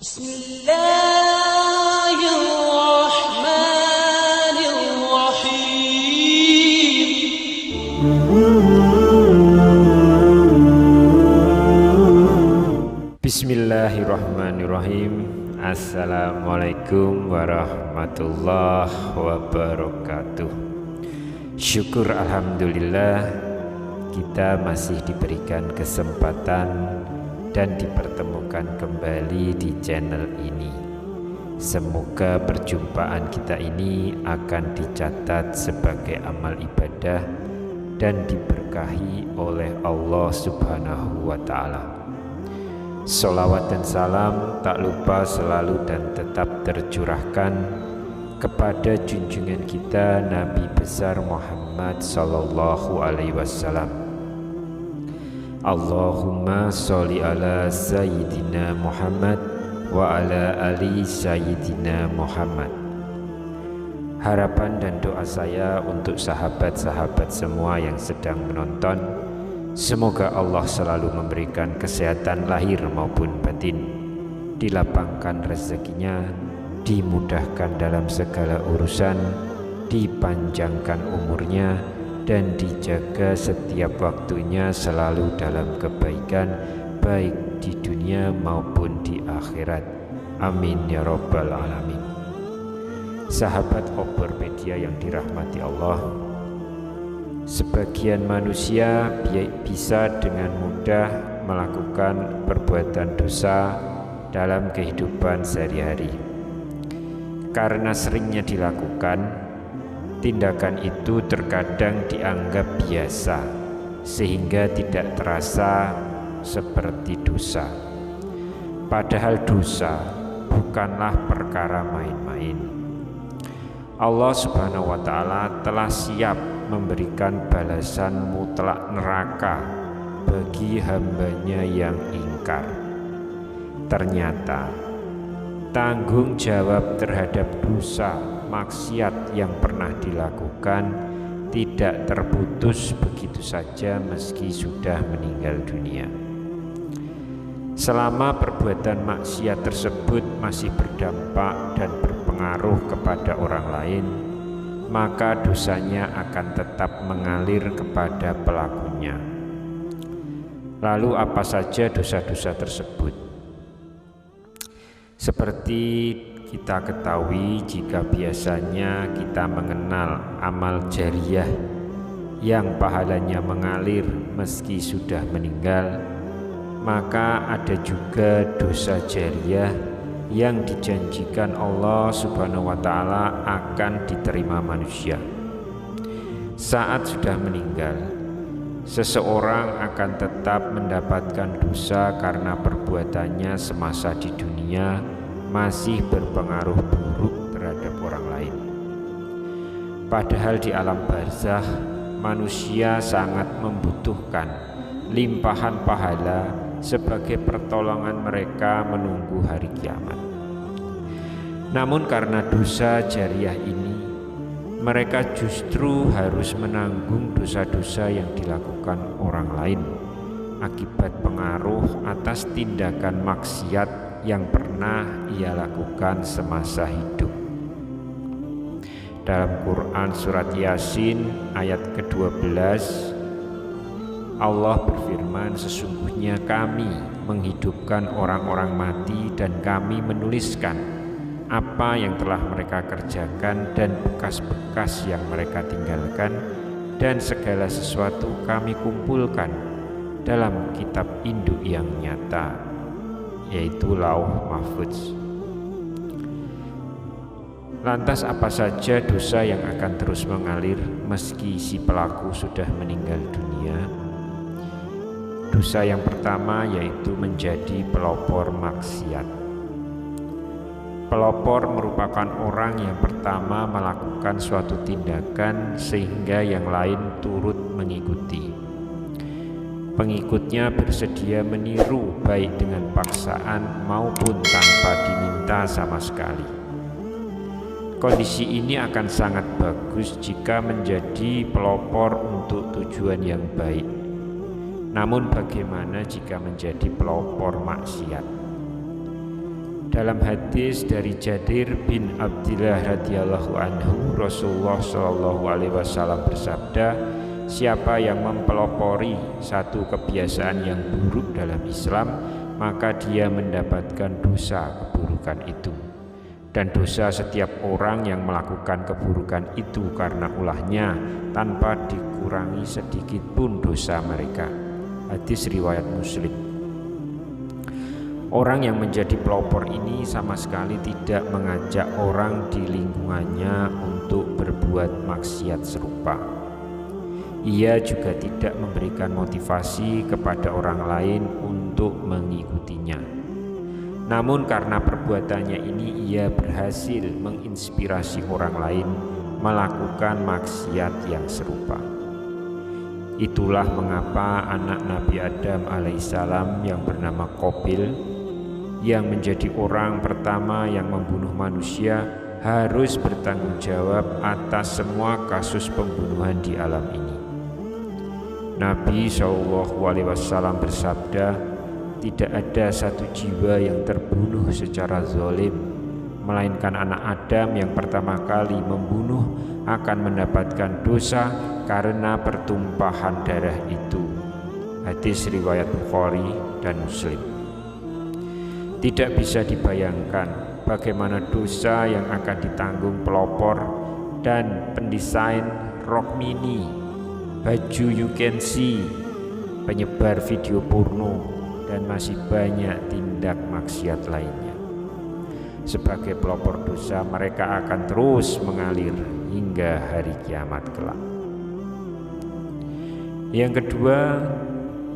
Bismillahirrahmanirrahim. Assalamualaikum warahmatullahi wabarakatuh. Syukur alhamdulillah kita masih diberikan kesempatan dan dipertemukan kembali di channel ini. Semoga perjumpaan kita ini akan dicatat sebagai amal ibadah dan diberkahi oleh Allah Subhanahu wa Ta'ala. Sholawat dan salam tak lupa selalu dan tetap tercurahkan kepada junjungan kita Nabi besar Muhammad sallallahu alaihi wasallam. Allahumma sholli ala sayyidina Muhammad wa ala ali sayyidina Muhammad. Harapan dan doa saya untuk sahabat-sahabat semua yang sedang menonton, semoga Allah selalu memberikan kesehatan lahir maupun batin, dilapangkan rezekinya, dimudahkan dalam segala urusan, dipanjangkan umurnya, dan dijaga setiap waktunya selalu dalam kebaikan, baik di dunia maupun di akhirat. Amin ya rabbal alamin. Sahabat Oborpedia yang dirahmati Allah, sebagian manusia bisa dengan mudah melakukan perbuatan dosa dalam kehidupan sehari-hari. Karena seringnya dilakukan, tindakan itu terkadang dianggap biasa sehingga tidak terasa seperti dosa. Padahal dosa bukanlah perkara main-main. Allah Subhanahu wa Ta'ala telah siap memberikan balasan mutlak neraka bagi hambanya yang ingkar. Ternyata tanggung jawab terhadap dosa maksiat yang pernah dilakukan tidak terputus begitu saja meski sudah meninggal dunia. Selama perbuatan maksiat tersebut masih berdampak dan berpengaruh kepada orang lain, maka dosanya akan tetap mengalir kepada pelakunya. Lalu apa saja dosa-dosa tersebut? Seperti kita ketahui, jika biasanya kita mengenal amal jariyah yang pahalanya mengalir meski sudah meninggal, maka ada juga dosa jariyah yang dijanjikan Allah Subhanahu wa Ta'ala akan diterima manusia. Saat sudah meninggal, seseorang akan tetap mendapatkan dosa karena perbuatannya semasa di dunia masih berpengaruh buruk terhadap orang lain. Padahal di alam barzakh, manusia sangat membutuhkan limpahan pahala sebagai pertolongan mereka menunggu hari kiamat. Namun karena dosa jariyah ini, mereka justru harus menanggung dosa-dosa yang dilakukan orang lain akibat pengaruh atas tindakan maksiat yang pernah ia lakukan semasa hidup. Dalam Quran surat Yasin ayat ke-12, Allah berfirman, sesungguhnya kami menghidupkan orang-orang mati dan kami menuliskan apa yang telah mereka kerjakan dan bekas-bekas yang mereka tinggalkan, dan segala sesuatu kami kumpulkan dalam kitab induk yang nyata, yaitu Lauh Mahfuz. Lantas apa saja dosa yang akan terus mengalir meski si pelaku sudah meninggal dunia? Dosa yang pertama yaitu menjadi pelopor maksiat. Pelopor merupakan orang yang pertama melakukan suatu tindakan sehingga yang lain turut mengikuti. Pengikutnya bersedia meniru baik dengan paksaan maupun tanpa diminta sama sekali. Kondisi ini akan sangat bagus jika menjadi pelopor untuk tujuan yang baik. Namun bagaimana jika menjadi pelopor maksiat? Dalam hadis dari Jarir bin Abdillah radhiyallahu anhu, Rasulullah shallallahu alaihi wasallam bersabda, siapa yang mempelopori satu kebiasaan yang buruk dalam Islam, maka dia mendapatkan dosa keburukan itu. Dan dosa setiap orang yang melakukan keburukan itu karena ulahnya tanpa dikurangi sedikit pun dosa mereka. Hadis riwayat Muslim. Orang yang menjadi pelopor ini sama sekali tidak mengajak orang di lingkungannya untuk berbuat maksiat serupa. Ia juga tidak memberikan motivasi kepada orang lain untuk mengikutinya. Namun karena perbuatannya ini ia berhasil menginspirasi orang lain melakukan maksiat yang serupa. Itulah mengapa anak Nabi Adam alaihissalam yang bernama Qabil, yang menjadi orang pertama yang membunuh manusia, harus bertanggung jawab atas semua kasus pembunuhan di alam ini. Nabi SAW bersabda, tidak ada satu jiwa yang terbunuh secara zalim, melainkan anak Adam yang pertama kali membunuh akan mendapatkan dosa karena pertumpahan darah itu. Hadis riwayat Bukhari dan Muslim. Tidak bisa dibayangkan bagaimana dosa yang akan ditanggung pelopor dan pendesain rok mini, baju you can see, penyebar video porno, dan masih banyak tindak maksiat lainnya. Sebagai pelopor dosa, mereka akan terus mengalir hingga hari kiamat kelak. Yang kedua,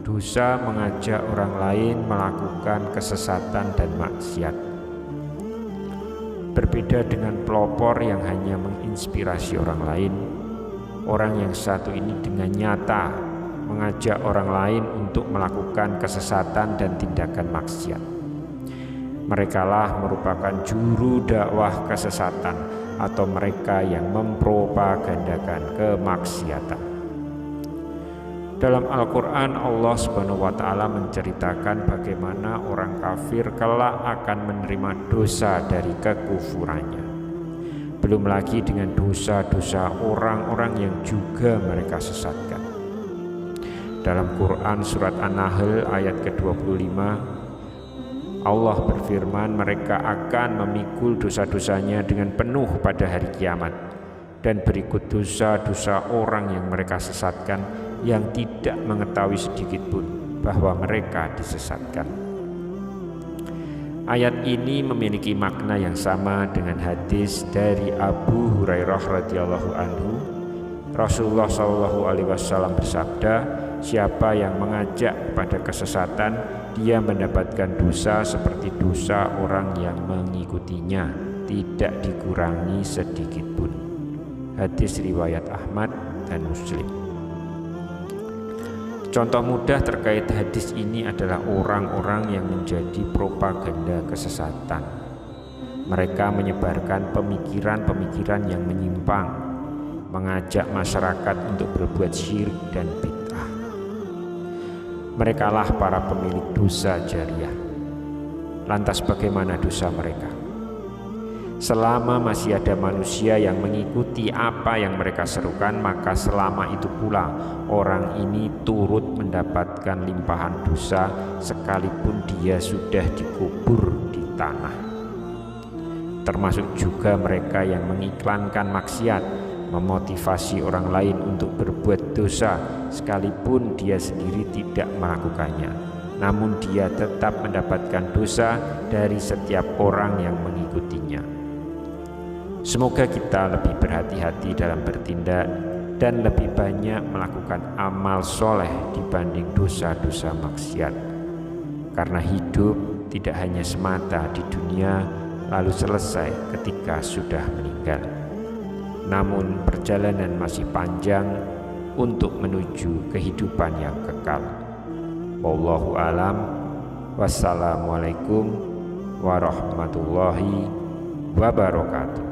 dosa mengajak orang lain melakukan kesesatan dan maksiat. Berbeda dengan pelopor yang hanya menginspirasi orang lain, orang yang satu ini dengan nyata mengajak orang lain untuk melakukan kesesatan dan tindakan maksiat. Merekalah merupakan juru dakwah kesesatan atau mereka yang mempropagandakan kemaksiatan. Dalam Al-Quran, Allah Subhanahu wa Ta'ala menceritakan bagaimana orang kafir kelak akan menerima dosa dari kekufurannya. Belum lagi dengan dosa-dosa orang-orang yang juga mereka sesatkan. Dalam Quran surat An-Nahl ayat ke-25, Allah berfirman, mereka akan memikul dosa-dosanya dengan penuh pada hari kiamat. Dan berikut dosa-dosa orang yang mereka sesatkan, yang tidak mengetahui sedikit pun bahwa mereka disesatkan. Ayat ini memiliki makna yang sama dengan hadis dari Abu Hurairah radhiyallahu anhu. Rasulullah SAW bersabda, siapa yang mengajak pada kesesatan, dia mendapatkan dosa seperti dosa orang yang mengikutinya, tidak dikurangi sedikit pun. Hadis riwayat Ahmad dan Muslim. Contoh mudah terkait hadis ini adalah orang-orang yang menjadi propaganda kesesatan. Mereka menyebarkan pemikiran-pemikiran yang menyimpang, mengajak masyarakat untuk berbuat syirik dan bid'ah. Merekalah para pemilik dosa jariah. Lantas bagaimana dosa mereka? Selama masih ada manusia yang mengikuti apa yang mereka serukan, maka selama itu pula orang ini turut mendapatkan limpahan dosa sekalipun dia sudah dikubur di tanah. Termasuk juga mereka yang mengiklankan maksiat, memotivasi orang lain untuk berbuat dosa sekalipun dia sendiri tidak melakukannya. Namun dia tetap mendapatkan dosa dari setiap orang yang mengikutinya. Semoga kita lebih berhati-hati dalam bertindak dan lebih banyak melakukan amal soleh dibanding dosa-dosa maksiat. Karena hidup tidak hanya semata di dunia lalu selesai ketika sudah meninggal. Namun perjalanan masih panjang untuk menuju kehidupan yang kekal. Wallahu alam. Wassalamualaikum warahmatullahi wabarakatuh.